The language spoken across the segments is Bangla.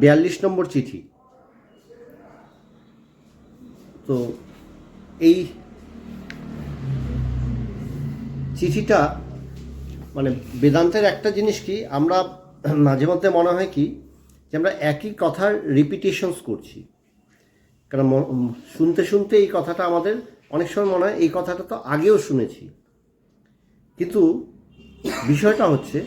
42 নম্বর চিঠি। তো এই চিঠিটা মানে বেদান্তের একটা জিনিস কি, আমরা মাঝে মধ্যে মনে হয় কি যে আমরা একই কথার রিপিটেশনস করছি, কারণ শুনতে শুনতে এই কথাটা আমাদের অনেক সময় মনে হয় এই কথাটা তো আগেও শুনেছি। কিন্তু বিষয়টা হচ্ছে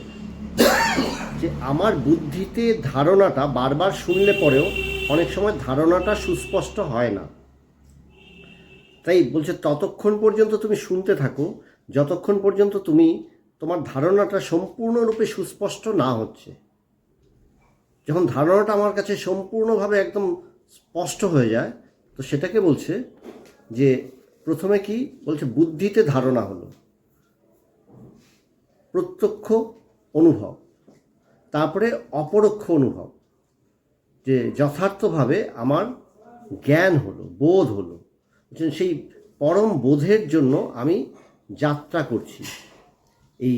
যে আমার বুদ্ধিতে ধারণাটা বারবার শুনলে পরেও অনেক সময় ধারণাটা সুস্পষ্ট হয় না। তাই বলছে ততক্ষণ পর্যন্ত তুমি শুনতে থাকো যতক্ষণ পর্যন্ত তোমার ধারণাটা সম্পূর্ণরূপে সুস্পষ্ট না হচ্ছে। যখন ধারণাটা আমার কাছে সম্পূর্ণভাবে একদম স্পষ্ট হয়ে যায়, তো সেটাকে বলছে যে প্রথমে কি বলছে, বুদ্ধিতে ধারণা হলো, প্রত্যক্ষ অনুভব, তারপরে অপরোক্ষ অনুভব, যে যথার্থভাবে আমার জ্ঞান হলো, বোধ হলো। সেই পরম বোধের জন্য আমি যাত্রা করছি, এই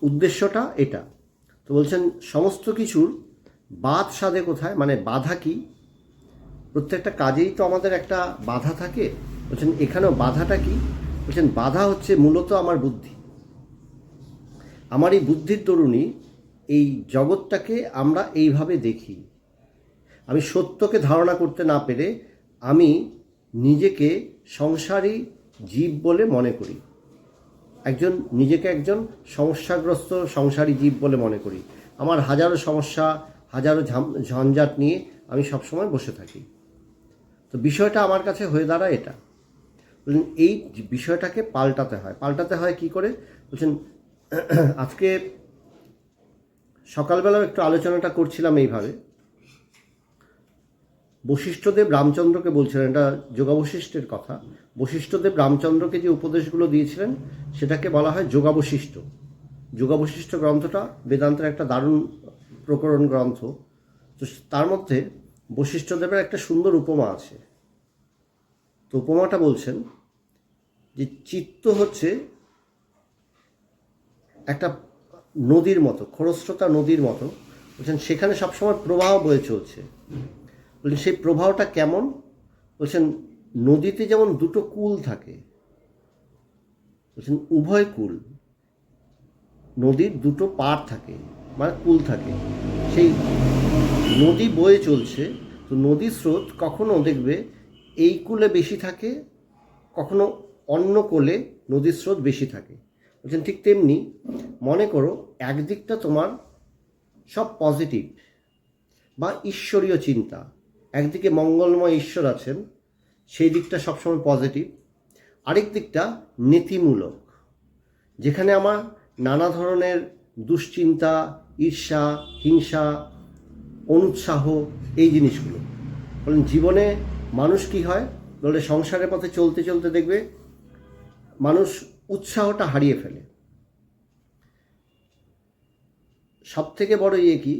উদ্দেশ্যটা এটা। তো বলছেন সমস্ত কিছুর বাধ সাধে কোথায়, মানে বাধা কি, প্রত্যেকটা কাজেই তো আমাদের একটা বাধা থাকে। বলছেন এখানেও বাধাটা কি, বলছেন বাধা হচ্ছে মূলত আমার বুদ্ধি। আমার এই বুদ্ধির দরুনই এই জগৎটাকে আমরা এইভাবে দেখি। আমি সত্যকে ধারণা করতে না পেরে আমি নিজেকে সংসারী জীব বলে মনে করি, নিজেকে একজন সমস্যাগ্রস্ত সংসারী জীব বলে মনে করি। আমার হাজারো সমস্যা, হাজারো ঝঞ্ঝাট নিয়ে আমি সবসময় বসে থাকি। তো বিষয়টা আমার কাছে হয়ে দাঁড়ায় এটা। বলছেন এই বিষয়টাকে পাল্টাতে হয় কি করে, বলছেন আজকে সকালবেলাও একটু আলোচনাটা করছিলাম এইভাবে। বশিষ্ঠদেব রামচন্দ্রকে বলছিলেন, এটা যোগাবশিষ্টের কথা, বশিষ্ঠদেব রামচন্দ্রকে যে উপদেশগুলো দিয়েছিলেন সেটাকে বলা হয় যোগাবশিষ্ঠ। যোগাবশিষ্ঠ গ্রন্থটা বেদান্তের একটা দারুণ প্রকরণ গ্রন্থ। তো তার মধ্যে বশিষ্ঠদেবের একটা সুন্দর উপমা আছে। তো উপমাটা বলছেন যে চিত্ত হচ্ছে একটা নদীর মতো, খরস্রোতা নদীর মতো। বলছেন সেখানে সবসময় প্রবাহ বয়ে চলছে। বলছেন সেই প্রবাহটা কেমন, বলছেন নদীতে যেমন দুটো কূল থাকে, বলছেন উভয় কূল, নদীর দুটো পাড় থাকে, মানে কূল থাকে। সেই নদী বয়ে চলছে, তো নদীর স্রোত কখনো দেখবে এই কূলে বেশি থাকে, কখনো অন্য কোলে নদীর স্রোত বেশি থাকে। বলছেন ঠিক তেমনি মনে করো একদিকটা তোমার সব পজিটিভ বা ঈশ্বরীয় চিন্তা, একদিকে মঙ্গলময় ঈশ্বর আছেন, সেই দিকটা সবসময় পজিটিভ। আরেক দিকটা নীতিমূলক, যেখানে আমার নানা ধরনের দুশ্চিন্তা, ঈর্ষা, হিংসা, অনুৎসাহ, এই জিনিসগুলো। বলেন জীবনে মানুষ কি হয় বলে, সংসারের পথে চলতে চলতে দেখবে মানুষ উৎসাহটা হারিয়ে ফেলে। সব থেকে বড় কি,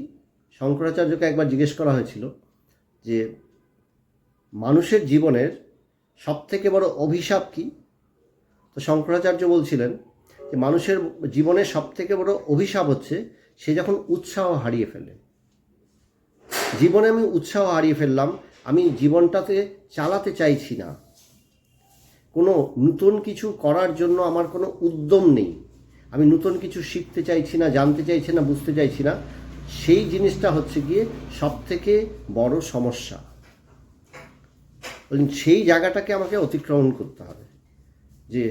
শঙ্করাচার্যকে একবার জিজ্ঞেস করা হয়েছিল যে মানুষের জীবনের সব থেকে বড় অভিশাপ কি। তো শঙ্করাচার্য বলছিলেন যে মানুষের জীবনের সব থেকে বড় অভিশাপ হচ্ছে সে যখন উৎসাহ হারিয়ে ফেলে। জীবনে আমি উৎসাহ হারিয়ে ফেললাম, আমি জীবনটাতে চালাতে চাইছি না, কোনো নতুন কিছু করার জন্য আমার কোনো উদ্যম নেই, আমি নতুন কিছু শিখতে চাইছি না, জানতে চাইছি না, বুঝতে চাইছি না। সেই জিনিসটা হচ্ছে গিয়ে সব থেকে বড় সমস্যা। সেই জায়গাটাকে আমাকে অতিক্রমণ করতে হবে। যে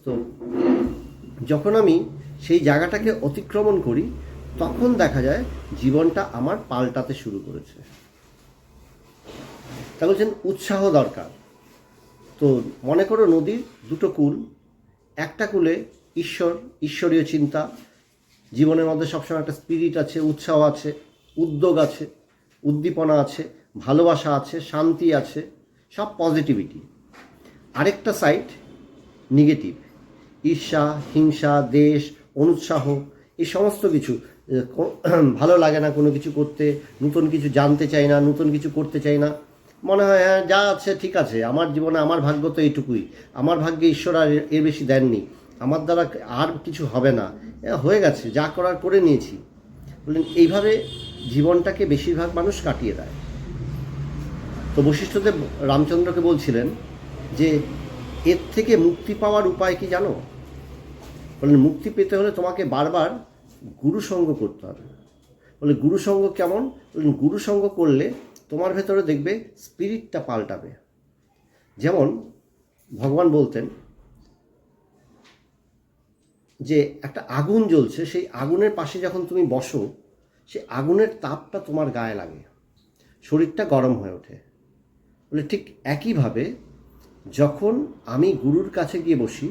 তো যখন আমি সেই জায়গাটাকে অতিক্রমণ করি তখন দেখা যায় জীবনটা আমার পাল্টাতে শুরু করেছে। তা বলছেন উৎসাহ দরকার। তো মনে করো নদীর দুটো কূল, একটা কূলে ঈশ্বরীয় চিন্তা, জীবনের মধ্যে সবসময় একটা স্পিরিট আছে, উৎসাহ আছে, উদ্যোগ আছে, উদ্দীপনা আছে, ভালোবাসা আছে, শান্তি আছে, সব পজিটিভিটি। আরেকটা সাইড নেগেটিভ, ঈর্ষা, হিংসা, দ্বেষ, অনুৎসাহ, এই সমস্ত কিছু, ভালো লাগে না কোনো কিছু করতে, নতুন কিছু জানতে চাই না, নতুন কিছু করতে চাই না। মনে হয় হ্যাঁ যা আছে ঠিক আছে, আমার জীবনে আমার ভাগ্য তো এইটুকুই, আমার ভাগ্যে ঈশ্বর আর এর বেশি দেননি, আমার দ্বারা আর কিছু হবে না, হয়ে গেছে, যা করার করে নিয়েছি। বললেন এইভাবে জীবনটাকে বেশিরভাগ মানুষ কাটিয়ে দেয়। তো বশিষ্ঠদেব রামচন্দ্রকে বলছিলেন যে এর থেকে মুক্তি পাওয়ার উপায় কি জানো? বললেন মুক্তি পেতে হলে তোমাকে বারবার গুরুসঙ্গ করতে হবে। বলে গুরুসঙ্গ কেমন? বললেন গুরুসঙ্গ করলে তোমার ভেতরে দেখবে স্পিরিটটা পাল্টাবে। যেমন ভগবান বলতেন যে একটা আগুন জ্বলছে, সেই আগুনের পাশে যখন তুমি বসো, সেই আগুনের তাপটা তোমার গায়ে লাগে, শরীরটা গরম হয়ে ওঠে। বলে ঠিক একইভাবে যখন আমি গুরুর কাছে গিয়ে বসি,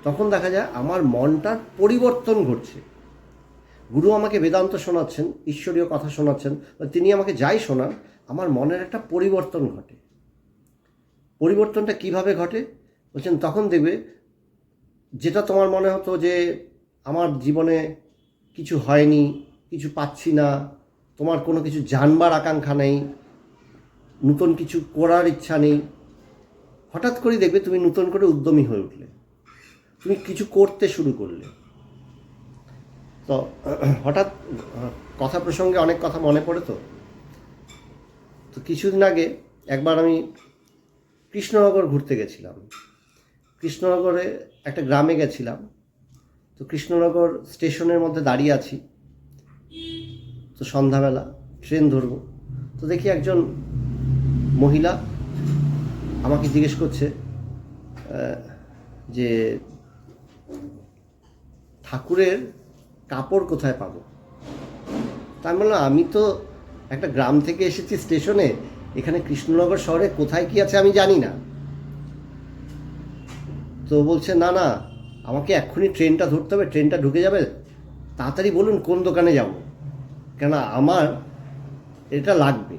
তখন দেখা যায় আমার মনটার পরিবর্তন ঘটছে। গুরু আমাকে বেদান্ত শোনাচ্ছেন, ঈশ্বরীয় কথা শোনাচ্ছেন, তিনি আমাকে যাই শোনান, আমার মনের একটা পরিবর্তন ঘটে। পরিবর্তনটা কিভাবে ঘটে? বলছেন তখন দেখবে যেটা তোমার মনে হতো যে আমার জীবনে কিছু হয়নি, কিছু পাচ্ছি না, তোমার কোনো কিছু জানবার আকাঙ্ক্ষা নেই, নতুন কিছু করার ইচ্ছা নেই, হঠাৎ করে দেখবে তুমি নতুন করে উদ্যমী হয়ে উঠলে, তুমি কিছু করতে শুরু করলে। তো হঠাৎ কথা প্রসঙ্গে অনেক কথা মনে পড়ে। তো কিছুদিন আগে একবার আমি কৃষ্ণনগর ঘুরতে গেছিলাম। কৃষ্ণনগরে একটা গ্রামে গেছিলাম। তো কৃষ্ণনগর স্টেশনের মধ্যে দাঁড়িয়ে আছি, তো সন্ধ্যাবেলা ট্রেন ধরব। তো দেখি একজন মহিলা আমাকে জিজ্ঞেস করছে যে ঠাকুরের কাপড় কোথায় পাবো? তা আমি বললাম আমি তো একটা গ্রাম থেকে এসেছি স্টেশনে, এখানে কৃষ্ণনগর শহরে কোথায় কী আছে আমি জানি না। তো বলছে না না, আমাকে এক্ষুনি ট্রেনটা ধরতে হবে, ট্রেনটা ঢুকে যাবে, তাড়াতাড়ি বলুন কোন দোকানে যাব, কেন আমার এটা লাগবে।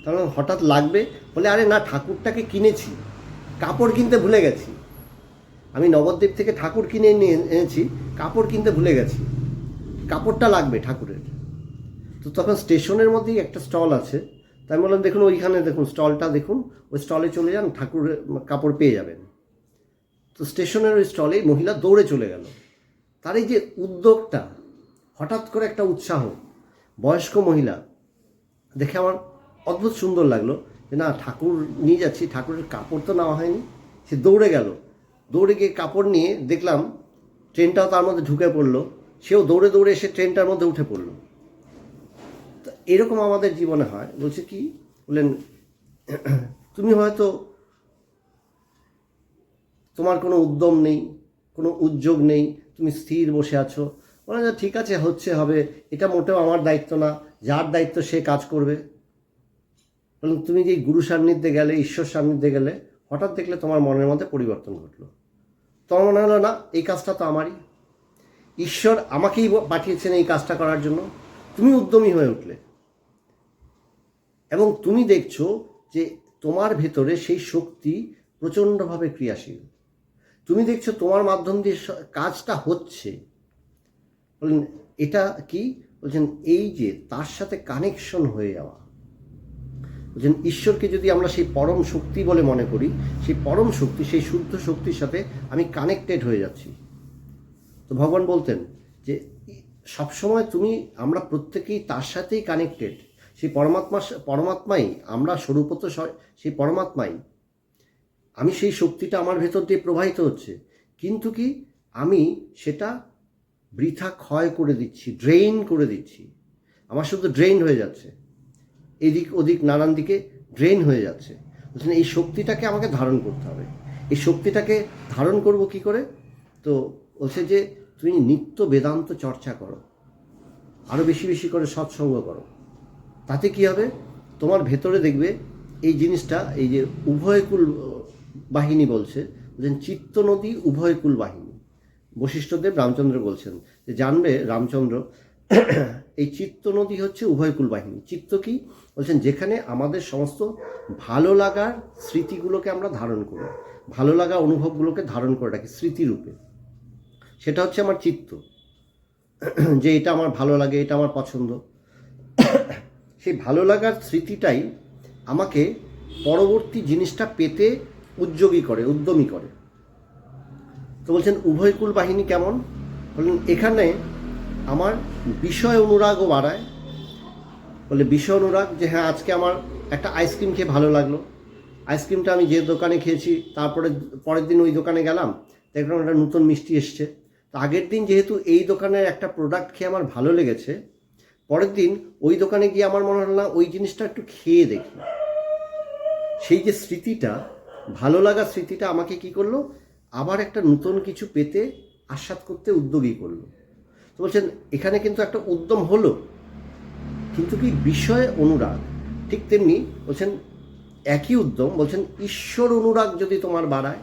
তাহলে হঠাৎ লাগবে বলে আরে না, ঠাকুরটাকে কিনেছি, কাপড় কিনতে ভুলে গেছি। আমি নবদ্বীপ থেকে ঠাকুর কিনে নিয়ে এনেছি, কাপড় কিনতে ভুলে গেছি, কাপড়টা লাগবে ঠাকুরের। তো তখন স্টেশনের মধ্যেই একটা স্টল আছে, তাই বললাম দেখুন ওইখানে দেখুন স্টলটা দেখুন, ওই স্টলে চলে যান, ঠাকুরের কাপড় পেয়ে যাবেন। তো স্টেশনের ওই স্টলে মহিলা দৌড়ে চলে গেল। তার এই যে উদ্যোগটা, হঠাৎ করে একটা উৎসাহ, বয়স্ক মহিলা, দেখে আমার অদ্ভুত সুন্দর লাগলো যে না, ঠাকুর নিয়ে যাচ্ছি, ঠাকুরের কাপড় তো নেওয়া হয়নি। সে দৌড়ে গেল, দৌড়ে গিয়ে কাপড় নিয়ে দেখলাম ট্রেনটাও তার মধ্যে ঢুকে পড়লো, সেও দৌড়ে দৌড়ে এসে ট্রেনটার মধ্যে উঠে পড়লো। এরকম আমাদের জীবনে হয়। বলছে কি বললেন, তুমি হয়তো তোমার কোনো উদ্যম নেই, কোনো উদ্যোগ নেই, তুমি স্থির বসে আছো, বলে যে ঠিক আছে হচ্ছে হবে, এটা মোটেও আমার দায়িত্ব না, যার দায়িত্ব সে কাজ করবে। বলুন তুমি যে গুরু সান্নিধ্যে গেলে, ঈশ্বর সান্নিধ্যে গেলে, হঠাৎ দেখলে তোমার মনের মধ্যে পরিবর্তন ঘটলো। তোমার মনে হলো না এই কাজটা তো আমারই, ঈশ্বর আমাকেই পাঠিয়েছেন এই কাজটা করার জন্য। তুমি উদ্যমী হয়ে উঠলে এবং তুমি দেখছো যে তোমার ভেতরে সেই শক্তি প্রচণ্ডভাবে ক্রিয়াশীল। তুমি দেখছো তোমার মাধ্যম দিয়ে কাজটা হচ্ছে। বললেন এটা কি? বলছেন এই যে তার সাথে কানেকশন হয়ে যাওয়া। বলছেন ঈশ্বরকে যদি আমরা সেই পরম শক্তি বলে মনে করি, সেই পরম শক্তি, সেই শুদ্ধ শক্তির সাথে আমি কানেক্টেড হয়ে যাচ্ছি। তো ভগবান বলতেন যে সবসময় আমরা প্রত্যেকেই তার সাথেই কানেক্টেড। সেই পরমাত্মাই আমরা, স্বরূপত সেই পরমাত্মাই। আমি সেই শক্তিটা আমার ভেতর দিয়ে প্রবাহিত হচ্ছে, কিন্তু কি আমি সেটা বৃথা ক্ষয় করে দিচ্ছি, ড্রেইন করে দিচ্ছি। আমার শুধু ড্রেইন হয়ে যাচ্ছে, এদিক ওদিক নানান দিকে ড্রেইন হয়ে যাচ্ছে। বলছেন এই শক্তিটাকে আমাকে ধারণ করতে হবে। এই শক্তিটাকে ধারণ করব কি করে? তো বলছে যে তুমি নিত্য বেদান্ত চর্চা করো, আরও বেশি বেশি করে সৎসঙ্গ করো। তাতে কি হবে? তোমার ভেতরে দেখবে এই জিনিসটা, এই যে উভয়কুল বাহিনী বলছেন চিত্ত নদী উভয়কুল বাহিনী। বশিষ্ঠদেব রামচন্দ্র বলছেন যে জানবে রামচন্দ্র, এই চিত্ত নদী হচ্ছে উভয়কুল বাহিনী। চিত্ত কি? বলছেন যেখানে আমাদের সমস্ত ভালো লাগার স্মৃতিগুলোকে আমরা ধারণ করি, ভালো লাগা অনুভবগুলোকে ধারণ করে রাখি স্মৃতিরূপে, সেটা হচ্ছে আমার চিত্ত। যে এটা আমার ভালো লাগে, এটা আমার পছন্দ, সেই ভালো লাগার স্মৃতিটাই আমাকে পরবর্তী জিনিসটা পেতে উদ্যমী করে। তো বলছেন উভয়কুল বাহিনী কেমন? বললেন এখানে আমার বিষয় অনুরাগও বাড়ায়। বলে বিষয় অনুরাগ, যে হ্যাঁ আজকে আমার একটা আইসক্রিম খেয়ে ভালো লাগলো, আইসক্রিমটা আমি যে দোকানে খেয়েছি তারপরে পরের দিন ওই দোকানে গেলাম, দেখলাম একটা নতুন মিষ্টি এসছে। তো আগের দিন যেহেতু এই দোকানের একটা প্রোডাক্ট খেয়ে আমার ভালো লেগেছে, পরের দিন ওই দোকানে গিয়ে আমার মনে হলো না ওই জিনিসটা একটু খেয়ে দেখি। সেই যে স্মৃতিটা, ভালো লাগা স্মৃতিটা আমাকে কি করলো, আবার একটা নতুন কিছু পেতে আস্বাদ করতে উদ্যোগী করলো। তো বলছেন এখানে কিন্তু একটা উদ্যম হলো, কিন্তু কি বিষয় অনুরাগ। ঠিক তেমনি বলছেন একই উদ্যম, বলছেন ঈশ্বর অনুরাগ যদি তোমার বাড়ায়,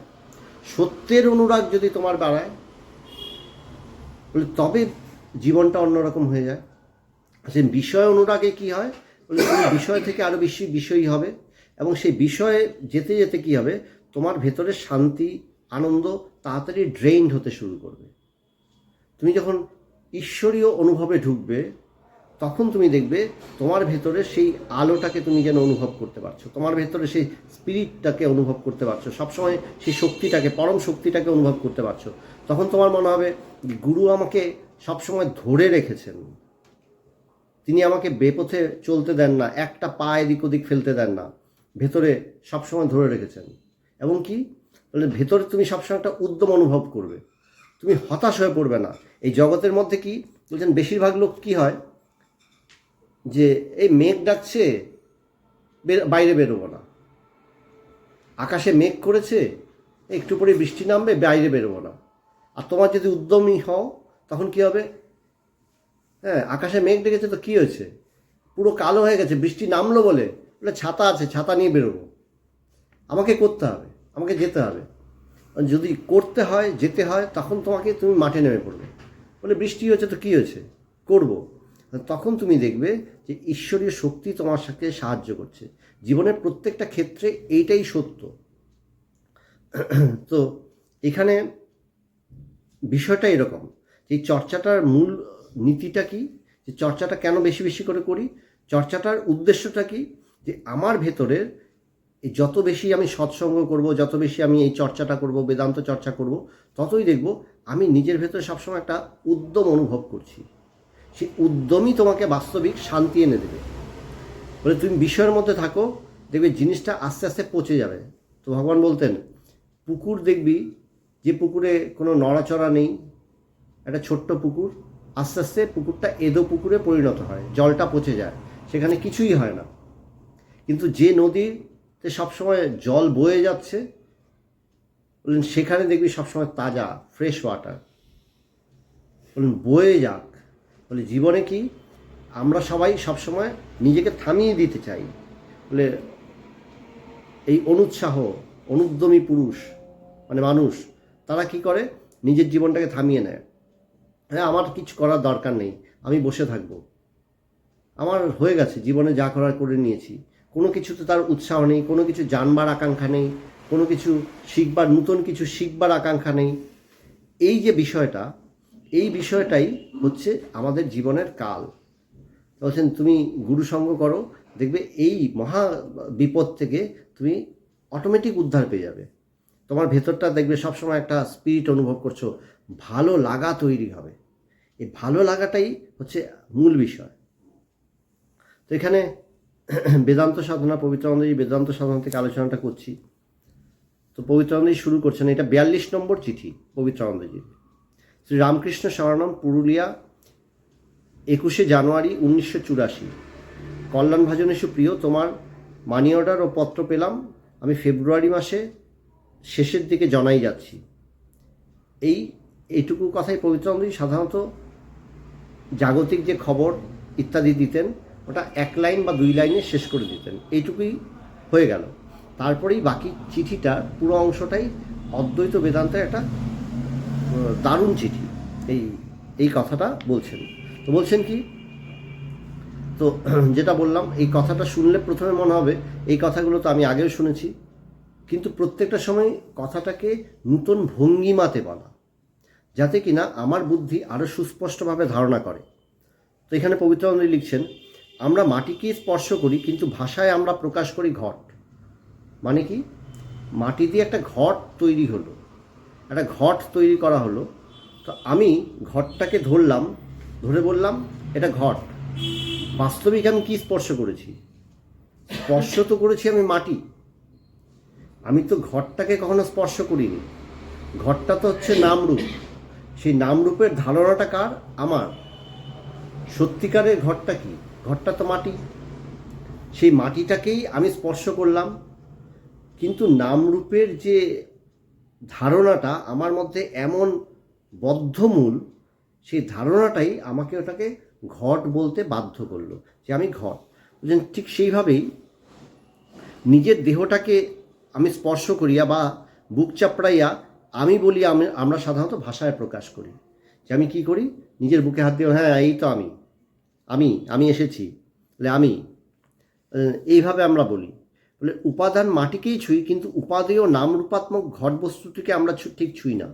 সত্যের অনুরাগ যদি তোমার বাড়ায়, বলে তবে জীবনটা অন্যরকম হয়ে যায়। সে বিষয় অনুরাগে কি হয়, বলে তুমি বিষয় থেকে আরও বেশি বিষয়ী হবে, এবং সেই বিষয়ে যেতে যেতে কি হবে, তোমার ভেতরে শান্তি আনন্দ তাড়াতাড়ি ড্রেইনড হতে শুরু করবে। তুমি যখন ঈশ্বরীয় অনুভবে ঢুকবে, তখন তুমি দেখবে তোমার ভেতরে সেই আলোটাকে তুমি যেন অনুভব করতে পারছো, তোমার ভেতরে সেই স্পিরিটটাকে অনুভব করতে পারছো, সবসময় সেই শক্তিটাকে, পরম শক্তিটাকে অনুভব করতে পারছো। তখন তোমার মনে হবে গুরু আমাকে সবসময় ধরে রেখেছেন, তিনি আমাকে বেপথে চলতে দেন না, একটা পা এদিক ওদিক ফেলতে দেন না, ভেতরে সবসময় ধরে রেখেছেন। এবং কি বলে, ভেতরে তুমি সবসময় একটা উদ্যম অনুভব করবে, তুমি হতাশ হয়ে পড়বে না। এই জগতের মধ্যে কি বলছেন, বেশিরভাগ লোক কি হয়, যে এই মেঘ ডাকছে বাইরে বেরোবো না, আকাশে মেঘ করেছে একটু পরে বৃষ্টি নামবে বাইরে বেরোবো না। আর তোমার যদি উদ্যমী হও তখন কি হবে, হ্যাঁ আকাশে মেঘ ডেকেছে তো কী হয়েছে, পুরো কালো হয়ে গেছে, বৃষ্টি নামলো বলে ছাতা আছে, ছাতা নিয়ে বেরোবো, আমাকে করতে হবে, আমাকে যেতে হবে। যদি করতে হয় যেতে হয় তখন তুমি মাঠে নেমে পড়বে, বলে বৃষ্টি হয়েছে তো কী হয়েছে, করব। তখন তুমি দেখবে যে ঈশ্বরীয় শক্তি তোমার সাথে সাহায্য করছে। জীবনের প্রত্যেকটা ক্ষেত্রে এইটাই সত্য। তো এখানে বিষয়টা এরকম, এই চর্চাটার মূল নীতিটা কি, যে চর্চাটা কেন বেশি বেশি করে করি, চর্চাটার উদ্দেশ্যটা কি, যে আমার ভেতরের এই যত বেশি আমি সৎসঙ্গ করব, যত বেশি আমি এই চর্চাটা করব, বেদান্ত চর্চা করব, ততই দেখব আমি নিজের ভেতরে সবসময় একটা উদ্যম অনুভব করছি। সেই উদ্যমই তোমাকে বাস্তবিক শান্তি এনে দেবে। বলে তুমি বিষয়ের মধ্যে থাকো, দেখবে জিনিসটা আস্তে আস্তে পচে যাবে। তো ভগবান বলতেন, পুকুর দেখবি, যে পুকুরে কোনো নড়াচড়া নেই, একটা ছোট্ট পুকুর, আস্তে আস্তে পুকুরটা এদো পুকুরে পরিণত হয়, জলটা পচে যায়, সেখানে কিছুই হয় না। কিন্তু যে নদীতে সবসময় জল বয়ে যাচ্ছে, বললেন সেখানে দেখবি সবসময় তাজা ফ্রেশ ওয়াটার। বললেন বয়ে যাক। বলে জীবনে কি আমরা সবাই সবসময় নিজেকে থামিয়ে দিতে চাই, বলে এই অনুৎসাহ অনুদ্যমী পুরুষ মানে মানুষ, তারা কি করে, নিজের জীবনটাকে থামিয়ে নেয়। হ্যাঁ আমার কিছু করার দরকার নেই, আমি বসে থাকবো, আমার হয়ে গেছে, জীবনে যা করার করে নিয়েছি। কোনো কিছুতে তার উৎসাহ নেই, কোনো কিছু জানবার আকাঙ্ক্ষা নেই, কোনো কিছু শিখবার, নতুন কিছু শিখবার আকাঙ্ক্ষা নেই। এই যে বিষয়টা, এই বিষয়টাই হচ্ছে আমাদের জীবনের কাল। বলছেন তুমি গুরুসঙ্গ করো, দেখবে এই মহা বিপদ থেকে তুমি অটোমেটিক উদ্ধার পেয়ে যাবে। তোমার ভেতরটা দেখবে সবসময় একটা স্পিরিট অনুভব করছো, ভালো লাগা তৈরি হবে। এই ভালো লাগাটাই হচ্ছে মূল বিষয়। তো এখানে বেদান্ত সাধনা, পবিত্রানন্দজি বেদান্ত সাধনা থেকে আলোচনাটা করছি। তো পবিত্রানন্দজি শুরু করছেন, এটা 42 নম্বর চিঠি পবিত্রানন্দজির। শ্রী রামকৃষ্ণ শরণম, পুরুলিয়া, 21শে জানুয়ারি 1984। কল্যাণ ভাজনে সুপ্রিয়, তোমার মানি অর্ডার ও পত্র পেলাম, আমি ফেব্রুয়ারি মাসে শেষের দিকে জনাই যাচ্ছি। এইটুকু কথাই পবিত্রানন্দজি সাধারণত জাগতিক যে খবর ইত্যাদি দিতেন, ওটা 1 লাইন বা 2 লাইনে শেষ করে দিতেন, এইটুকুই হয়ে গেল। তারপরেই বাকি চিঠিটার পুরো অংশটাই অদ্বৈত বেদান্তের একটা দারুণ চিঠি। এই কথাটা বলছেন। তো বলছেন কি, তো যেটা বললাম, এই কথাটা শুনলে প্রথমে মনে হবে এই কথাগুলো তো আমি আগেও শুনেছি, কিন্তু প্রত্যেকটা সময় কথাটাকে নতুন ভঙ্গিমাতে বলা, যাতে কিনা আমার বুদ্ধি আরও সুস্পষ্টভাবে ধারণা করে। তো এখানে পবিত্রানন্দ লিখছেন, আমরা মাটিকে স্পর্শ করি কিন্তু ভাষায় আমরা প্রকাশ করি ঘট। মানে কি, মাটি দিয়ে একটা ঘট তৈরি হলো, একটা ঘট তৈরি করা হলো, তো আমি ঘটটাকে ধরলাম, ধরে বললাম এটা ঘট। বাস্তবিক আমি কি স্পর্শ করেছি? স্পর্শ তো করেছি আমি মাটি। আমি তো ঘরটাকে কখনো স্পর্শ করিনি। ঘরটা তো হচ্ছে নামরূপ। সেই নামরূপের ধারণাটা কার? আমার। সত্যিকারের ঘরটা কি? ঘরটা তো মাটি। সেই মাটিটাকেই আমি স্পর্শ করলাম, কিন্তু নামরূপের যে ধারণাটা আমার মধ্যে এমন বদ্ধমূল, সেই ধারণাটাই আমাকে ওটাকে ঘট বলতে বাধ্য করলো, যে আমি ঘট। বুঝলেন? ঠিক সেইভাবেই নিজের দেহটাকে আমি স্পর্শ করিয়া বা বুক চাপড়াইয়া আমি বলি, আমরা সাধারণত ভাষায় প্রকাশ করি যে আমি কি করি, নিজের বুকে হাত দিয়ে, হ্যাঁ এই তো আমি, আমি আমি এসেছি, বলে আমি, এইভাবে আমরা বলি। বলে উপাদান মাটিকেই ছুঁই, কিন্তু উপাদেয় নামরূপাত্মক ঘট বস্তুটিকে আমরা ঠিক ছুঁই না।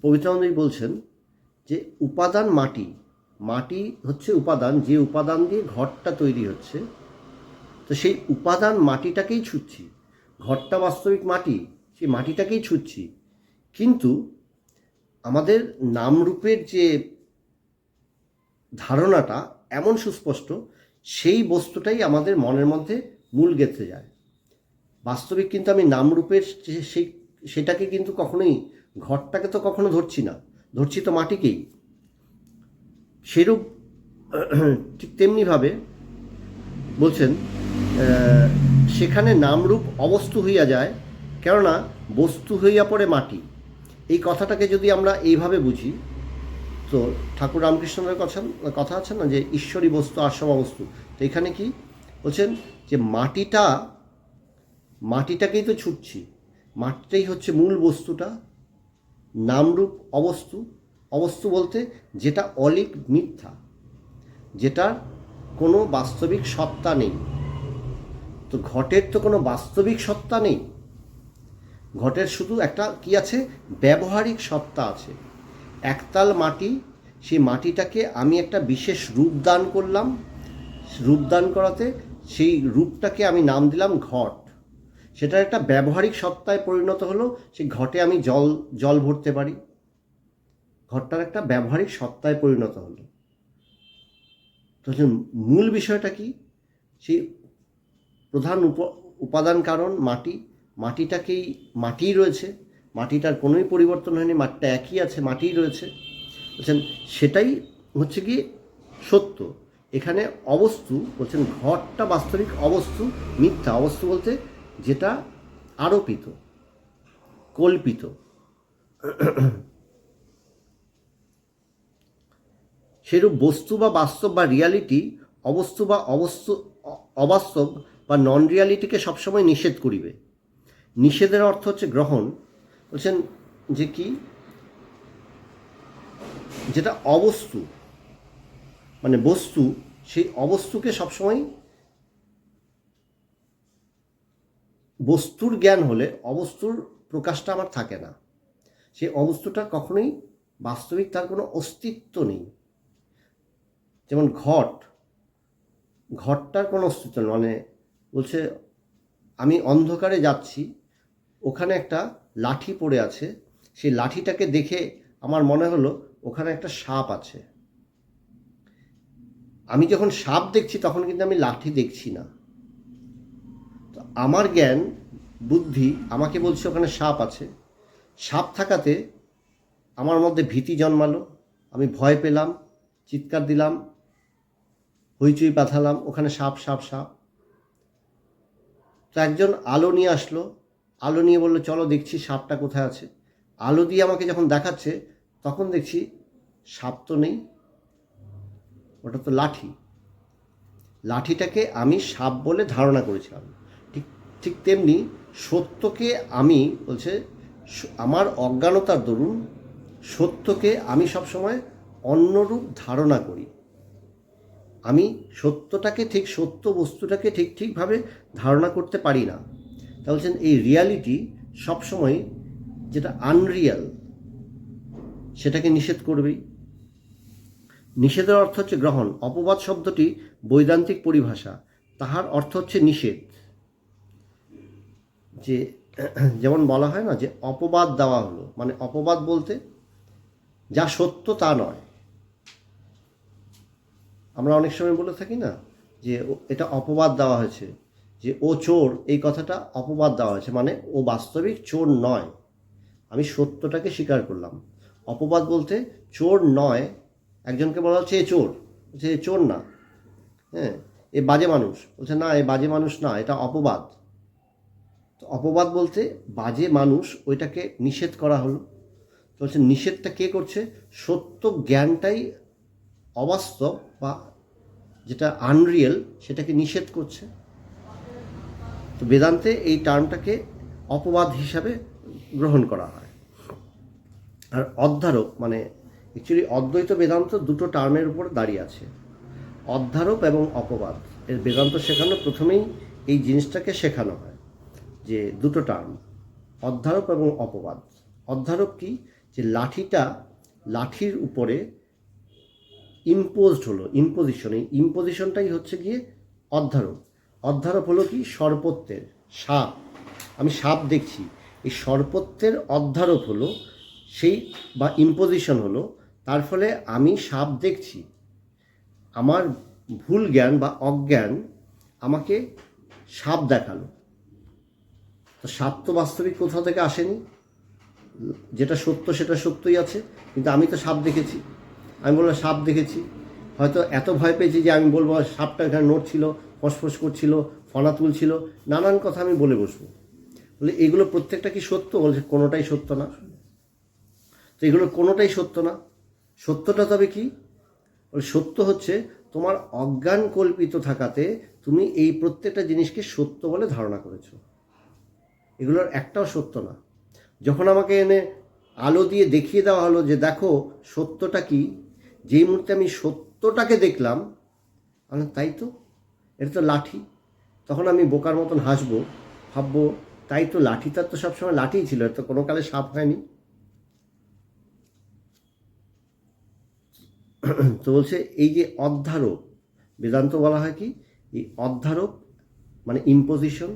পবিত্রানন্দজি বলছেন যে উপাদান মাটি, মাটি হচ্ছে উপাদান, যে উপাদান দিয়ে ঘরটা তৈরি হচ্ছে, তো সেই উপাদান মাটিটাকেই ছুঁচ্ছি। ঘরটা বাস্তবিক মাটি, সেই মাটিটাকেই ছুঁচ্ছি, কিন্তু আমাদের নামরূপের যে ধারণাটা এমন সুস্পষ্ট, সেই বস্তুটাই আমাদের মনের মধ্যে মূল গেঁথে যায়। বাস্তবিক কিন্তু আমি নামরূপের সেটাকে কিন্তু কখনোই, ঘরটাকে তো কখনো ধরছি না, ধরছি তো মাটিকেই। সেরূপ ঠিক তেমনিভাবে বলছেন সেখানে নামরূপ অবস্তু হইয়া যায়, কেননা বস্তু হইয়া পড়ে মাটি। এই কথাটাকে যদি আমরা এইভাবে বুঝি, তো ঠাকুর রামকৃষ্ণের কথা আছে না যে ঈশ্বরী বস্তু আসম বস্তু। তো এখানে কি বলছেন, যে মাটিটাকেই তো ছুটছি, মাটিটাই হচ্ছে মূল বস্তুটা। নামরূপ অবস্তু, অবস্তু বলতে যেটা অলিক মিথ্যা, যেটার কোনো বাস্তবিক সত্তা নেই। তো ঘটের তো কোনো বাস্তবিক সত্তা নেই, ঘটের শুধু একটা কি আছে, ব্যবহারিক সত্তা আছে। একতাল মাটি, সেই মাটিটাকে আমি একটা বিশেষ রূপ দান করলাম, রূপ দান করাতে সেই রূপটাকে আমি নাম দিলাম ঘট। সেটার একটা ব্যবহারিক সত্তায় পরিণত হলো, সেই ঘটে আমি জল ভরতে পারি, ঘটটার একটা ব্যবহারিক সত্তায় পরিণত হলো। তো মূল বিষয়টা কি, সেই প্রধান উপাদান কারণ মাটি, মাটিটাকেই মাটিই রয়েছে, মাটিটার কোনোই পরিবর্তন হয়নি, মাটিটা একই আছে, মাটিই রয়েছে। বলছেন সেটাই হচ্ছে কি সত্য। এখানে অবস্তু বলছেন ঘটটা বাস্তবিক অবস্তু মিথ্যা। অবস্তু বলতে যেটা আরোপিত, কল্পিত। সেরূপ বস্তু বা বাস্তব বা রিয়ালিটি অবস্তু বা অবাস্তব বা নন রিয়ালিটিকে সবসময় নিষেধ করিবে। নিষেধের অর্থ হচ্ছে গ্রহণ। বলছেন যে কি, যেটা অবস্তু মানে বস্তু, সেই অবস্তুকে সবসময়, বস্তুর জ্ঞান হলে অবস্তুর প্রকাশটা আমার থাকে না, সেই অবস্তুটার কখনোই বাস্তবিক তার কোনো অস্তিত্ব নেই। যেমন ঘটটার কোনো অস্তিত্ব নেই, মানে বলছে আমি অন্ধকারে যাচ্ছি, ওখানে একটা লাঠি পড়ে আছে, সেই লাঠিটাকে দেখে আমার মনে হলো ওখানে একটা সাপ আছে। আমি যখন সাপ দেখছি তখন কিন্তু আমি লাঠি দেখছি না। তো আমার জ্ঞান বুদ্ধি আমাকে বলছে ওখানে সাপ আছে। সাপ থাকাতে আমার মধ্যে ভীতি জন্মালো, আমি ভয় পেলাম, চিৎকার দিলাম, হইচই পাঠালাম, ওখানে সাপ সাপ সাপ। তো একজন আলো নিয়ে আসলো, আলো নিয়ে বললো চলো দেখছি সাপটা কোথায় আছে। আলো দিয়ে আমাকে যখন দেখাচ্ছে তখন দেখছি সাপ তো নেই, ওটা তো লাঠি। লাঠিটাকে আমি সাপ বলে ধারণা করেছিলাম। ঠিক ঠিক তেমনি সত্যকে আমি বলছে আমার অজ্ঞানতার দরুন সত্যকে আমি সবসময় অন্যরূপ ধারণা করি। আমি সত্যটাকে ঠিক, সত্য বস্তুটাকে ঠিকভাবে ধারণা করতে পারি না। তা বলছেন এই রিয়ালিটি সবসময় যেটা আনরিয়াল সেটাকে নিষেধ করবেই। নিষেধের অর্থ হচ্ছে গ্রহণ। অপবাদ শব্দটি বৈদান্তিক পরিভাষা, তাহার অর্থ হচ্ছে নিষেধ। যে যেমন বলা হয় না যে অপবাদ দেওয়া হলো, মানে অপবাদ বলতে যা সত্য তা নয়, আমরা অনেক সময় বলে থাকি না যে এটা অপবাদ দেওয়া হয়েছে, যে ও চোর, এই কথাটা অপবাদ দেওয়া হয়েছে, মানে ও বাস্তবিক চোর নয়, আমি সত্যটাকে স্বীকার করলাম। অপবাদ বলতে চোর নয়, একজনকে বলা হচ্ছে এ চোর, বলছে এ চোর না, হ্যাঁ এ বাজে মানুষ, বলছে না এ বাজে মানুষ না, এটা অপবাদ। তো অপবাদ বলতে বাজে মানুষ, ওইটাকে নিষেধ করা হলো। তো হচ্ছে নিষেধটা কে করছে? সত্য জ্ঞানটাই অবাস্তব বা যেটা আনরিয়েল সেটাকে নিষেধ করছে। তো বেদান্তে এই টার্মটাকে অপবাদ হিসাবে গ্রহণ করা হয়। আর অধ্যারোপ মানে অ্যাকচুয়ালি অদ্বৈত বেদান্ত দুটো টার্মের উপর দাঁড়িয়ে আছে, অধ্যারোপ এবং অপবাদ। এর বেদান্ত শেখানো প্রথমেই এই জিনিসটাকে শেখানো হয় যে দুটো টার্ম, অধ্যারোপ এবং অপবাদ। অধ্যারোপ কি? যে লাঠির উপরে ইম্পোজড হলো, ইম্পোজিশন, এই ইম্পোজিশনটাই হচ্ছে গিয়ে অধ্যারোপ। অধ্যারোপ হলো কি? সর্পত্বের, সাপ, আমি সাপ দেখছি, এই সর্পত্বের অধ্যারোপ হলো সেই বা ইম্পোজিশন হলো, তার ফলে আমি সাপ দেখছি, আমার ভুল জ্ঞান বা অজ্ঞান আমাকে সাপ দেখালো। তো সাপ তো বাস্তবিক কোথাও থেকে আসেনি, যেটা সত্য সেটা সত্যই আছে, কিন্তু আমি তো সাপ দেখেছি, আমি বললাম সাপ দেখেছি, হয়তো এত ভয় পেয়েছি যে আমি বলবো সাপটা এখানে নড়ছিল, ফসফস করছিল, ফনা তুলছিল, নানান কথা আমি বলে বসবো। বলে এগুলো প্রত্যেকটা কি সত্য? বলছে কোনোটাই সত্য না। তো এগুলো কোনোটাই সত্য না, সত্যটা তবে কি? বলে সত্য হচ্ছে তোমার অজ্ঞান কল্পিত থাকাতে তুমি এই প্রত্যেকটা জিনিসকে সত্য বলে ধারণা করেছো, এগুলোর একটাও সত্য না। যখন আমাকে এনে আলো দিয়ে দেখিয়ে দেওয়া হলো যে দেখো সত্যটা কি, যেই মুহূর্তে আমি সত্যটাকে দেখলাম, আমি তাই তো, এটা তো লাঠি, তখন আমি বোকার মতন হাসবো, ভাববো তাই তো, লাঠিটার তো সবসময় লাঠিই ছিল, এর তো কোনো কালে সাপ হয়নি। তো বলছে এই যে অধ্যারোপ, বেদান্ত বলা হয় কি এই অধ্যারোপ মানে ইম্পোজিশন।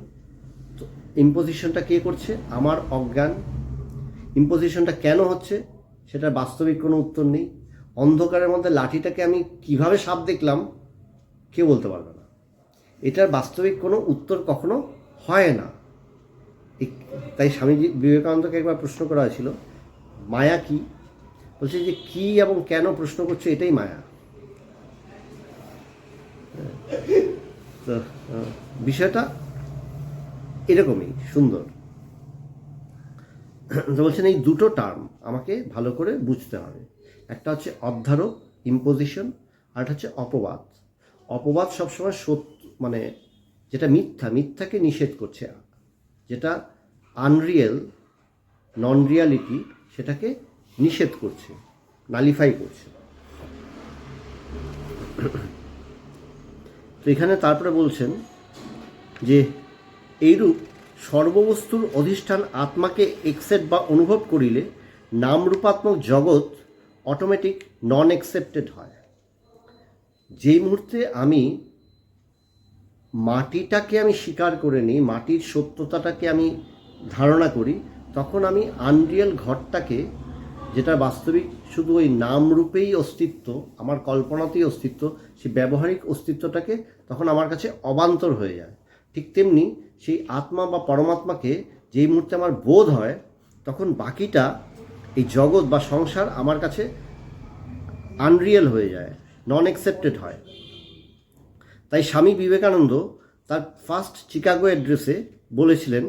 তো ইম্পোজিশনটা কে করছে? আমার অজ্ঞান। ইম্পোজিশনটা কেন হচ্ছে সেটার বাস্তবিক কোনো উত্তর নেই। অন্ধকারের মধ্যে লাঠিটাকে আমি কিভাবে সাপ দেখলাম কেউ বলতে পারবে না, এটার বাস্তবিক কোনো উত্তর কখনো হয় না। তাই স্বামীজি বিবেকানন্দকে একবার প্রশ্ন করা হয়েছিল মায়া কি? বলছে যে কি এবং কেন প্রশ্ন করছে এটাই মায়া। তো বিষয়টা এরকমই সুন্দর। তো বলছেন এই দুটো টার্ম আমাকে ভালো করে বুঝতে হবে, একটা হচ্ছে অধ্যারোপ ইম্পোজিশন, আর একটা হচ্ছে অপবাদ। অপবাদ সবসময় সত্য মানে যেটা মিথ্যাকে নিষেধ করছে, যেটা আনরিয়েল নন রিয়ালিটি সেটাকে নিষেধ করছে, নালিফাই করছে। তো এখানে তারপরে বলছেন যে এইরূপ সর্ববস্তুর অধিষ্ঠান আত্মাকে একসেপ্ট বা অনুভব করিলে নামরূপাত্মক জগৎ অটোমেটিক নন অ্যাকসেপ্টেড হয়। যেই মুহূর্তে আমি মাটিটাকে আমি স্বীকার করে নিই, মাটির সত্যতাটাকে আমি ধারণা করি, তখন আমি আনরিয়েল ঘরটাকে, যেটা বাস্তবিক শুধু ওই নামরূপেই অস্তিত্ব, আমার কল্পনাতেই অস্তিত্ব, সেই ব্যবহারিক অস্তিত্বটাকে তখন আমার কাছে অবান্তর হয়ে যায়। ঠিক তেমনি সেই আত্মা বা পরমাত্মাকে যেই মুহূর্তে আমার বোধ হয়, তখন বাকিটা এই জগৎ বা সংসার আমার কাছে আনরিয়েল হয়ে যায়, নন অ্যাকসেপ্টেড হয়। তাই স্বামী বিবেকানন্দ তার ফার্স্ট চিকাগো অ্যাড্রেসে বলেছিলেন,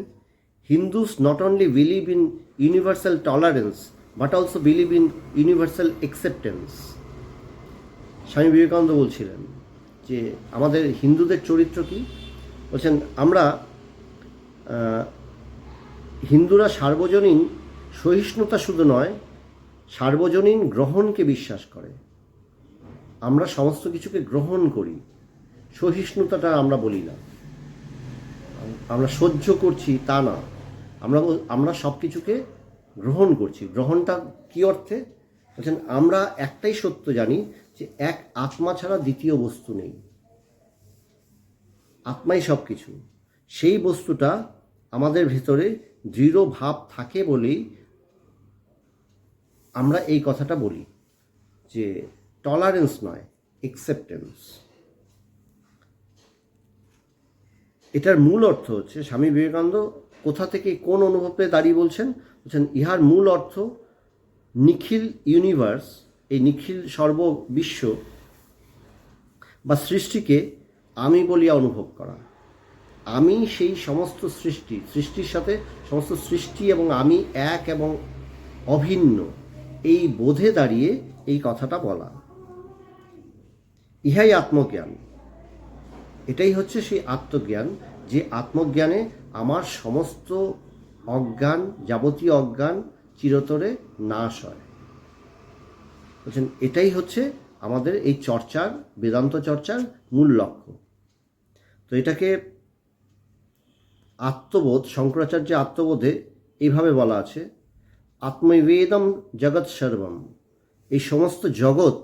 Hindus not only believe in universal tolerance but also believe in universal acceptance. Swami Vivekananda বলছিলেন যে আমাদের হিন্দুদের চরিত্র কি? বলছেন আমরা হিন্দুরা সার্বজনীন সহিষ্ণুতা শুধু নয়, সার্বজনীন গ্রহণকে বিশ্বাস করে। আমরা সমস্ত কিছুকে গ্রহণ করি, সহিষ্ণুতাটা আমরা বলি না, আমরা সহ্য করছি তা না, আমরা সব কিছুকে গ্রহণ করছি। গ্রহণটা কী অর্থে? বলছেন আমরা একটাই সত্য জানি যে এক আত্মা ছাড়া দ্বিতীয় বস্তু নেই, আত্মাই সব কিছু। সেই বস্তুটা আমাদের ভিতরে দৃঢ় ভাব থাকে বলেই আমরা এই কথাটা বলি যে টলারেন্স নয়, অ্যাকসেপ্টেন্স। এটার মূল অর্থ হচ্ছে, স্বামী বিবেকানন্দ কোথা থেকে কোন অনুভবে দাঁড়িয়ে বলছেন? ইহার মূল অর্থ নিখিল ইউনিভার্স, এই নিখিল সর্ববিশ্ব বা সৃষ্টিকে আমি বলিয়া অনুভব করা। আমি সেই সমস্ত সৃষ্টির সাথে সমস্ত সৃষ্টি এবং আমি এক এবং অভিন্ন, এই বোধে দাঁড়িয়ে এই কথাটা বলা। ইহাই আত্মজ্ঞান। এটাই হচ্ছে সেই আত্মজ্ঞান, যে আত্মজ্ঞানে আমার সমস্ত অজ্ঞান, যাবতীয় অজ্ঞান চিরতরে নাশ হয়। এটাই হচ্ছে আমাদের এই চর্চার, বেদান্ত চর্চার মূল লক্ষ্য। তো এটাকে আত্মবোধ, শঙ্করাচার্যের আত্মবোধে এইভাবে বলা আছে, আত্মৈবেদম জগৎ সর্বম। এই সমস্ত জগৎ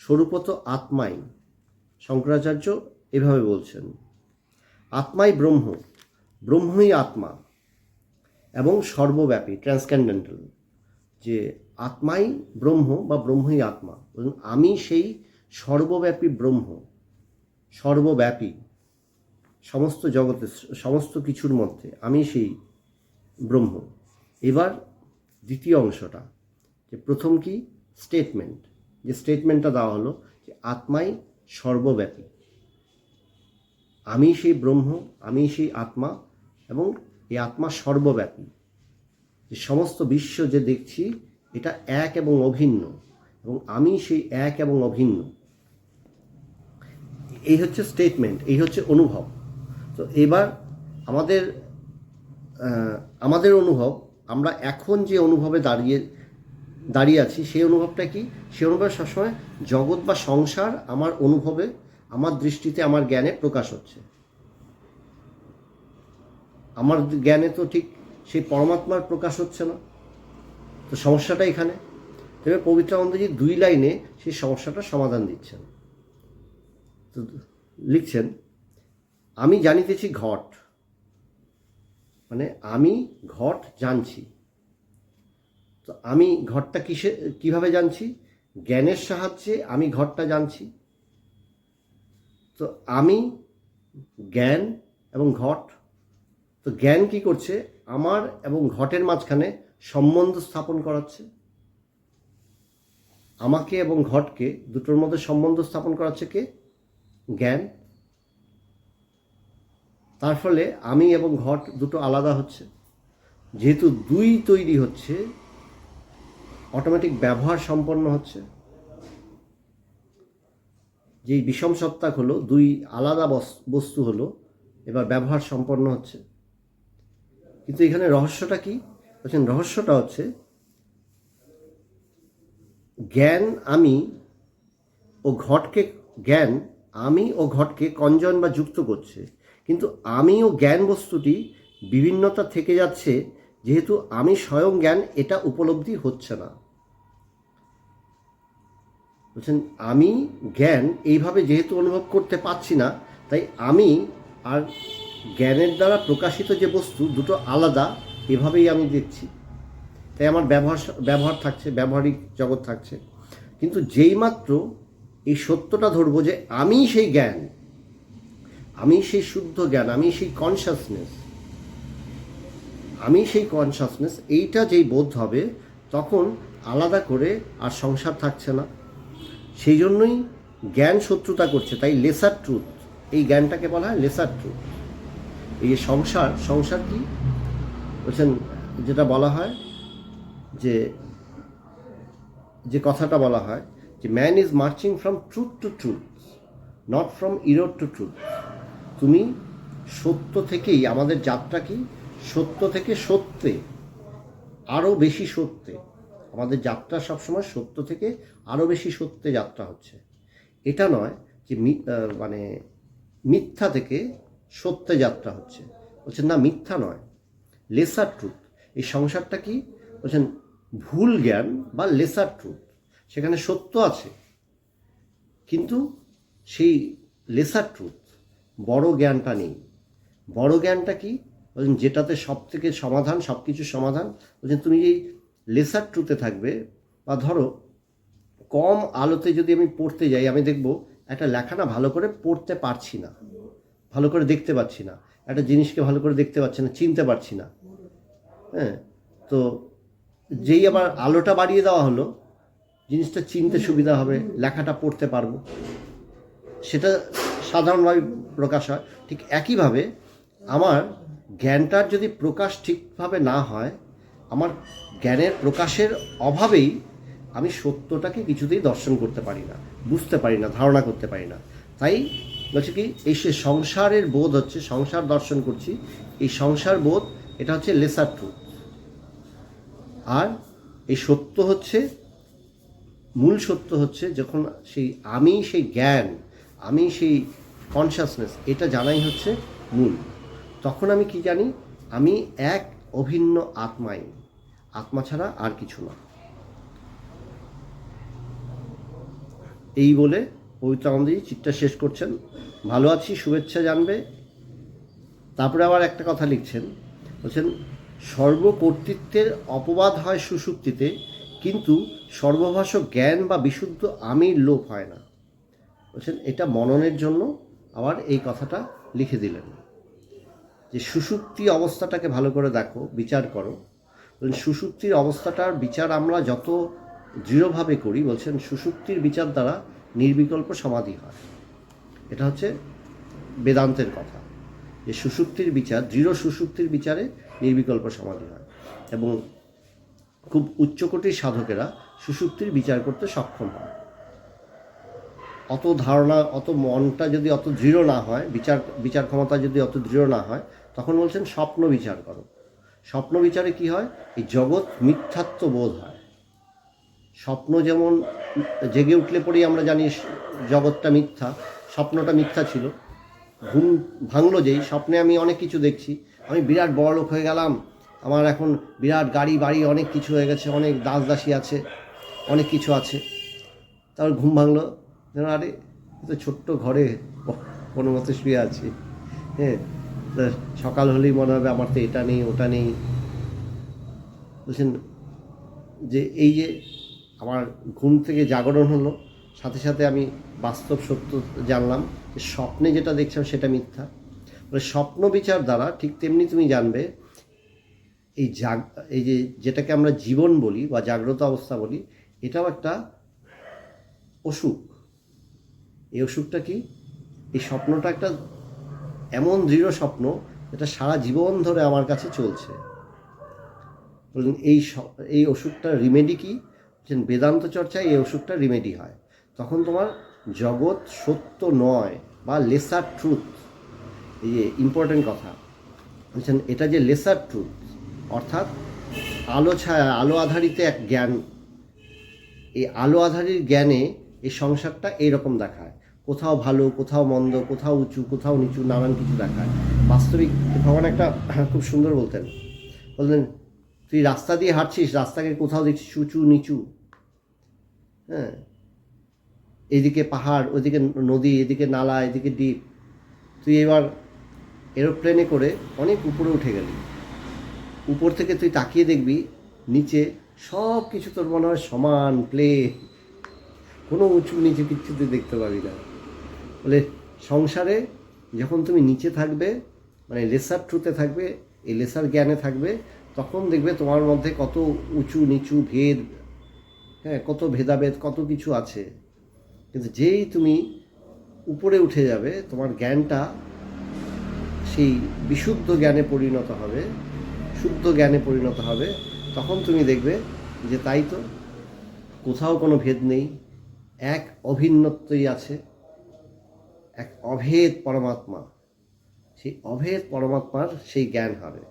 স্বরূপত আত্মাই। শঙ্করাচার্য এভাবে বলছেন, আত্মাই ব্রহ্ম, ব্রহ্মই আত্মা এবং সর্বব্যাপী, ট্রান্সক্যান্ডেন্টাল। যে আত্মাই ব্রহ্ম বা ব্রহ্মই আত্মা, আমি সেই সর্বব্যাপী ব্রহ্ম, সর্বব্যাপী সমস্ত জগতের সমস্ত কিছুর মধ্যে আমি সেই ব্রহ্ম। এবার দ্বিতীয় অংশটা, যে প্রথম কি স্টেটমেন্ট, যে স্টেটমেন্টটা দেওয়া হলো যে আত্মাই সর্বব্যাপী, আমি সেই ব্রহ্ম, আমি সেই আত্মা এবং এই আত্মা সর্বব্যাপী। যে সমস্ত বিশ্ব যে দেখছি এটা এক এবং অভিন্ন, এবং আমি সেই এক এবং অভিন্ন। এই হচ্ছে স্টেটমেন্ট, এই হচ্ছে অনুভব। তো এবার আমাদের অনুভব, আমরা এখন যে অনুভবে দাঁড়িয়ে আছি, সেই অনুভবটা কি? সেই অনুভব সবসময় জগৎ বা সংসার আমার অনুভবে, আমার দৃষ্টিতে, আমার জ্ঞানে প্রকাশ হচ্ছে। আমার জ্ঞানে তো ঠিক সেই পরমাত্মার প্রকাশ হচ্ছে না। তো সমস্যাটা এখানে। তবে পবিত্রানন্দজি 2 লাইনে সেই সমস্যাটার সমাধান দিচ্ছেন। তো লিখছেন, আমি জানিতেছি ঘট, মানে আমি ঘট জানছি। তো আমি ঘটটা কিভাবে জানছি? জ্ঞানের সাহায্যে আমি ঘটটা জানছি। তো আমি, জ্ঞান এবং ঘট। তো জ্ঞান কি করছে? আমার এবং ঘটের মাঝখানে সম্বন্ধ স্থাপন করাচ্ছে। আমাকে এবং ঘটকে দুটোর মধ্যে সম্বন্ধ স্থাপন করাচ্ছে কে? জ্ঞান। তার ফলে আমি এবং ঘট দুটো আলাদা হচ্ছে। যেহেতু 2 তৈরি হচ্ছে, অটোমেটিক ব্যবহার সম্পন্ন হচ্ছে। যেই বিষম সত্তাক হলো, 2 আলাদা বস্তু হলো, এবার ব্যবহার সম্পন্ন হচ্ছে। কিন্তু এখানে রহস্যটা কি? রহস্যটা হচ্ছে জ্ঞান আমি ও ঘটকে, জ্ঞান আমি ও ঘটকে কনজয়েন বা যুক্ত করছে, কিন্তু আমি ও জ্ঞান বস্তুটি বিভিন্নতা থেকে যাচ্ছে, যেহেতু আমি স্বয়ং জ্ঞান এটা উপলব্ধি হচ্ছে না। আমি জ্ঞান এইভাবে যেহেতু অনুভব করতে পারছি না, তাই আমি আর জ্ঞানের দ্বারা প্রকাশিত যে বস্তু দুটো আলাদা, এভাবেই আমি দেখছি। তাই আমার ব্যবহার থাকছে, ব্যবহারিক জগৎ থাকছে। কিন্তু যেইমাত্র এই সত্যটা ধরবো যে আমি সেই জ্ঞান, আমি সেই শুদ্ধ জ্ঞান, আমি সেই কনসাসনেস, এইটা যেই বোধ হবে, তখন আলাদা করে আর সংসার থাকছে না। সেই জন্যই জ্ঞান শত্রুতা করছে। তাই লেসার ট্রুথ, এই জ্ঞানটাকে বলা হয় লেসার ট্রুথ। এই যে সংসার কি যেটা বলা হয়, যে কথাটা বলা হয় যে man is marching from truth two truth, not from error two truth. তুমি সত্য থেকেই, আমাদের যাত্রা কি? সত্য থেকে সত্যে, আরও বেশি সত্যে। আমাদের যাত্রা সবসময় সত্য থেকে আরও বেশি সত্যে যাত্রা হচ্ছে। এটা নয় যে মিথ্যা থেকে সত্যে যাত্রা হচ্ছে। না, মিথ্যা নয়, লেসার ট্রুথ। এই সংসারটা কি? ভুল জ্ঞান বা লেসার ট্রুথ। সেখানে সত্য আছে, কিন্তু সেই লেসার ট্রুথ, বড় জ্ঞানটা নেই। বড় জ্ঞানটা কি? যেটাতে সব থেকে সমাধান, সব কিছুর সমাধান। তুমি এই লেসার ট্রুথে থাকবে, বা ধরো কম আলোতে যদি আমি পড়তে যাই, আমি দেখব একটা লেখা না ভালো করে পড়তে পারছি না, ভালো করে দেখতে পাচ্ছি না, একটা জিনিসকে ভালো করে দেখতে পাচ্ছি না, চিনতে পারছি না। হ্যাঁ, তো যেই আবার আলোটা বাড়িয়ে দেওয়া হলো, জিনিসটা চিনতে সুবিধা হবে, লেখাটা পড়তে পারবো, সেটা সাধারণভাবে প্রকাশ হয়। ঠিক একইভাবে আমার জ্ঞানটার যদি প্রকাশ ঠিকভাবে না হয়, আমার জ্ঞানের প্রকাশের অভাবেই আমি সত্যটাকে কিছুতেই দর্শন করতে পারি না, বুঝতে পারি না, ধারণা করতে পারি না। তাই বলছে কি, এই সে সংসারের বোধ হচ্ছে, সংসার দর্শন করছি, এই সংসার বোধ এটা হচ্ছে লেসার ট্রুথ। আর এই সত্য হচ্ছে, মূল সত্য হচ্ছে যখন সেই আমি, সেই জ্ঞান, আমি সেই কনসাসনেস, এটা জানাই হচ্ছে মূল। তখন আমি কি জানি, আমি এক অভিন্ন আত্মাই, আত্মা ছাড়া আর কিছু না। এই বলে পবিত্রানন্দজি চিঠটা শেষ করছেন। ভালো আছি, শুভেচ্ছা জানবে। তারপরে আবার একটা কথা লিখছেন, বলছেন সর্বকর্তৃত্বের অপবাদ হয় সুষুপ্তিতে, কিন্তু সর্বভাষক জ্ঞান বা বিশুদ্ধ আমির লোপ হয় না। বলছেন এটা মননের জন্য আবার এই কথাটা লিখে দিলেন, যে সুষুপ্তি অবস্থাটাকে ভালো করে দেখো, বিচার করো। সুষুপ্তির অবস্থাটার বিচার আমরা যত দৃঢ়ভাবে করি, বলছেন সুষুপ্তির বিচার দ্বারা নির্বিকল্প সমাধি হয়। এটা হচ্ছে বেদান্তের কথা, যে সুষুপ্তির বিচার, দৃঢ় সুষুপ্তির বিচারে নির্বিকল্প সমাধি হয়। এবং খুব উচ্চকোটির সাধকেরা সুষুপ্তির বিচার করতে সক্ষম হয়। অত ধারণা, অত মনটা যদি অত দৃঢ় না হয়, বিচার ক্ষমতা যদি অত দৃঢ় না হয়, তখন বলছেন স্বপ্ন বিচার করো। স্বপ্ন বিচারে কি হয়, এই জগৎ মিথ্যাত্ব বোধ হয়। স্বপ্ন যেমন জেগে উঠলে পরেই আমরা জানি জগৎটা মিথ্যা, স্বপ্নটা মিথ্যা ছিল। ঘুম ভাঙলো যেই, স্বপ্নে আমি অনেক কিছু দেখছি, আমি বিরাট বড়লোক হয়ে গেলাম, আমার এখন বিরাট গাড়ি বাড়ি অনেক কিছু হয়ে গেছে, অনেক দাস দাসী আছে, অনেক কিছু আছে। তারপর ঘুম ভাঙলো, যেন আরে তো ছোট্ট ঘরে কোনো মতে শুয়ে আছি। হ্যাঁ, সকাল হলেই মনে হবে আমার তো এটা নেই, ওটা নেই। বলছেন যে এই যে আমার ঘুম থেকে জাগরণ হলো, সাথে সাথে আমি বাস্তব সত্য জানলাম যে স্বপ্নে যেটা দেখছিলাম সেটা মিথ্যা। বলে স্বপ্ন বিচার দ্বারা ঠিক তেমনি তুমি জানবে এই এই যে যেটাকে আমরা জীবন বলি বা জাগ্রত অবস্থা বলি, এটাও একটা অসুখ। এই অসুখটা কি, এই স্বপ্নটা একটা এমন দৃঢ় স্বপ্ন যেটা সারা জীবন ধরে আমার কাছে চলছে। বললেন এই অসুখটার রিমেডি কি, বেদান্ত চর্চায় এই অসুখটার রিমেডি হয়। তখন তোমার জগৎ সত্য নয় বা লেসার ট্রুথ, এই যে ইম্পর্টেন্ট কথা বলছেন, এটা যে লেসার ট্রুথ, অর্থাৎ আলো ছায়া, আলো আধারিত এক জ্ঞান। এই আলো আধারিত জ্ঞানে এই সংসারটা এইরকম দেখায়, কোথাও ভালো, কোথাও মন্দ, কোথাও উঁচু, কোথাও নিচু, নানান কিছু দেখায়। বাস্তবিক ভগবান একটা খুব সুন্দর বলতেন, বললেন তুই রাস্তা দিয়ে হাঁটছিস, রাস্তাকে কোথাও দেখছিস উঁচু নিচু, হ্যাঁ, এদিকে পাহাড়, ওইদিকে নদী, এদিকে নালা, এদিকে দ্বীপ। তুই এবার এরোপ্লেনে করে অনেক উপরে উঠে গেলি, উপর থেকে তুই তাকিয়ে দেখবি নিচে সব কিছু তোর মনে হয় সমান, প্লেন, কোনো উঁচু নিচু কিচ্ছু তুই দেখতে পাবি না। বলে সংসারে যখন তুমি নিচে থাকবে, মানে লেসার ট্রুথে থাকবে, এই লেসার জ্ঞানে থাকবে, তখন দেখবে তোমার মধ্যে কত উঁচু নিচু ভেদ, হ্যাঁ, কত ভেদাভেদ, কত কিছু আছে। কিন্তু যেই তুমি উপরে উঠে যাবে, তোমার জ্ঞানটা সেই বিশুদ্ধ জ্ঞানে পরিণত হবে, শুদ্ধ জ্ঞানে পরিণত হবে, তখন তুমি দেখবে যে তাই তো, কোথাও কোনো ভেদ নেই, এক অভিন্নত্বই আছে, এক অভেদ পরমাত্মা। সেই অভেদ পরমাত্মার সেই জ্ঞান হবে।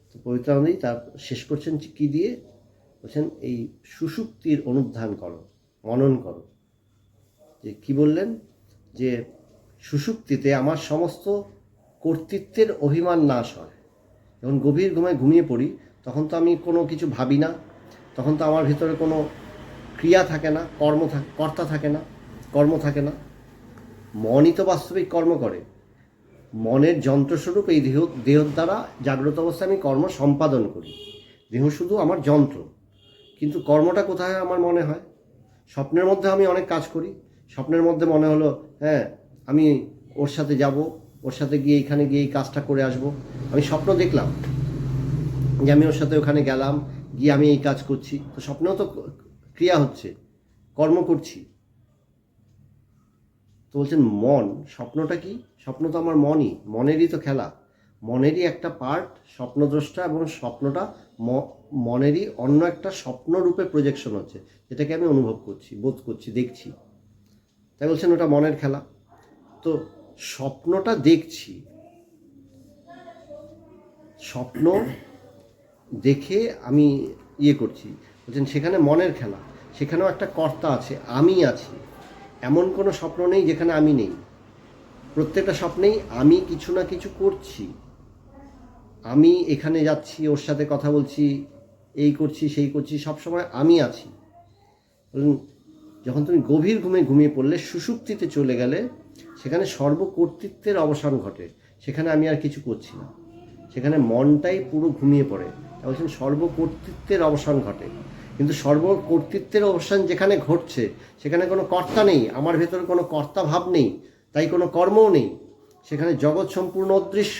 তো পবিত্রানন্দজি তার শেষ করছেন কি দিয়ে, বলছেন এই সুষুপ্তির অনুধান করো, মনন করো। যে কি বললেন, যে সুষুপ্তিতে আমার সমস্ত কর্তৃত্বের অভিমান নাশ হয়। যখন গভীর ঘুমায় ঘুমিয়ে পড়ি, তখন তো আমি কোনো কিছু ভাবি না, তখন তো আমার ভিতরে কোনো ক্রিয়া থাকে না, কর্তা থাকে না, কর্ম থাকে না। মনই তো বাস্তবিক কর্ম করে। মনের যন্ত্রস্বরূপ এই দেহ দ্বারা জাগ্রত অবস্থায় আমি কর্ম সম্পাদন করি। দেহ শুধু আমার যন্ত্র, কিন্তু কর্মটা কোথায় আমার মনে হয়? স্বপ্নের মধ্যে আমি অনেক কাজ করি। স্বপ্নের মধ্যে মনে হলো হ্যাঁ আমি ওর সাথে যাব, ওর সাথে গিয়ে এখানে গিয়ে এই কাজটা করে আসব। আমি স্বপ্ন দেখলাম যে আমি ওর সাথে ওখানে গেলাম, গিয়ে আমি এই কাজ করছি। তো স্বপ্নেও তো ক্রিয়া হচ্ছে, কর্ম করছি। তো বলছেন মন, স্বপ্নটা কি? স্বপ্ন তো আমার মনই, মনেরই তো খেলা, মনেরই একটা পার্ট স্বপ্নদ্রষ্টা, এবং স্বপ্নটা মনেরই অন্য একটা স্বপ্নরূপে প্রজেকশন হচ্ছে, যেটাকে আমি অনুভব করছি, বোধ করছি, দেখছি। তাই বলছেন ওটা মনের খেলা। তো স্বপ্নটা দেখছি, স্বপ্ন দেখে আমি করছি, বলছেন সেখানে মনের খেলা, সেখানেও একটা কর্তা আছে, আমি আছি। এমন কোনো স্বপ্ন নেই যেখানে আমি নেই। প্রত্যেকটা স্বপ্নেই আমি কিছু না কিছু করছি। আমি এখানে যাচ্ছি, ওর সাথে কথা বলছি, এই করছি সেই করছি, সবসময় আমি আছি। বলুন, যখন তুমি গভীর ঘুমে ঘুমিয়ে পড়লে, সুষুপ্তিতে চলে গেলে, সেখানে সর্বকর্তৃত্বের অবসান ঘটে। সেখানে আমি আর কিছু করছি না, সেখানে মনটাই পুরো ঘুমিয়ে পড়ে। তা বলছেন সর্বকর্তৃত্বের অবসান ঘটে। কিন্তু সর্বকর্তৃত্বের অবসান যেখানে ঘটছে, সেখানে কোনো কর্তা নেই, আমার ভেতরে কোনো কর্তা ভাব নেই, তাই কোনো কর্মও নেই। সেখানে জগৎ সম্পূর্ণ অদৃশ্য,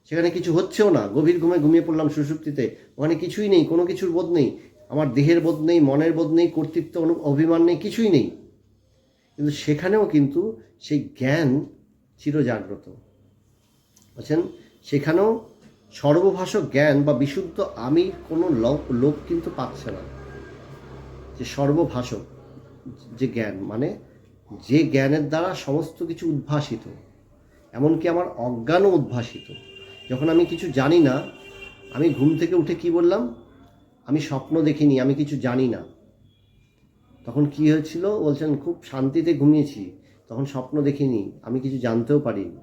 সেখানে কিছু হচ্ছেও না। গভীর ঘুমে ঘুমিয়ে পড়লাম সুষুপ্তিতে, ওখানে কিছুই নেই, কোনো কিছুর বোধ নেই, আমার দেহের বোধ নেই, মনের বোধ নেই, কর্তৃত্ব অভিমান নেই, কিছুই নেই। কিন্তু সেখানেও কিন্তু সেই জ্ঞান চিরজাগ্রত। বলছেন সেখানেও সর্বভাষক জ্ঞান বা বিশুদ্ধ আমি কোনো লোক কিন্তু পাচ্ছে না। যে সর্বভাষক যে জ্ঞান, মানে যে জ্ঞানের দ্বারা সমস্ত কিছু উদ্ভাসিত, এমনকি আমার অজ্ঞানও উদ্ভাসিত। যখন আমি কিছু জানি না, আমি ঘুম থেকে উঠে কি বললাম, আমি স্বপ্ন দেখিনি, আমি কিছু জানি না। তখন কি হয়েছিল? বলছেন খুব শান্তিতে ঘুমিয়েছি, তখন স্বপ্ন দেখিনি, আমি কিছু জানতেও পারিনি।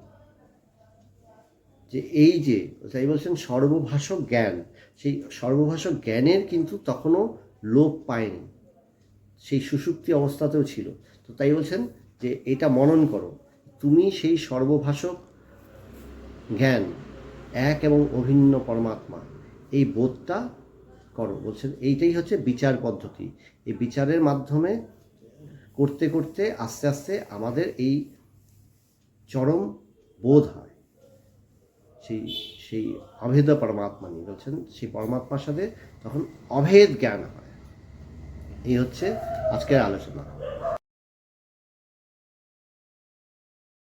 যে এই যে তাই বলছেন সর্বভাষক জ্ঞান, সেই সর্বভাষক জ্ঞানের কিন্তু তখনও লোপ পায়নি, সেই সুষুপ্তি অবস্থাতেও ছিল। তো তাই বলছেন যে এটা মনন করো, তুমি সেই সর্বভাষক জ্ঞান, এক এবং অভিন্ন পরমাত্মা, এই বোধটা করো। বলছেন এইটাই হচ্ছে বিচার পদ্ধতি। এই বিচারের মাধ্যমে করতে করতে আস্তে আস্তে আমাদের এই চরম বোধ হয়, সেই সেই অভেদ পরমাত্মা নিয়ে। বলছেন সেই পরমাত্মার সাথে তখন অভেদ জ্ঞান হয়। এই হচ্ছে আজকের আলোচনা।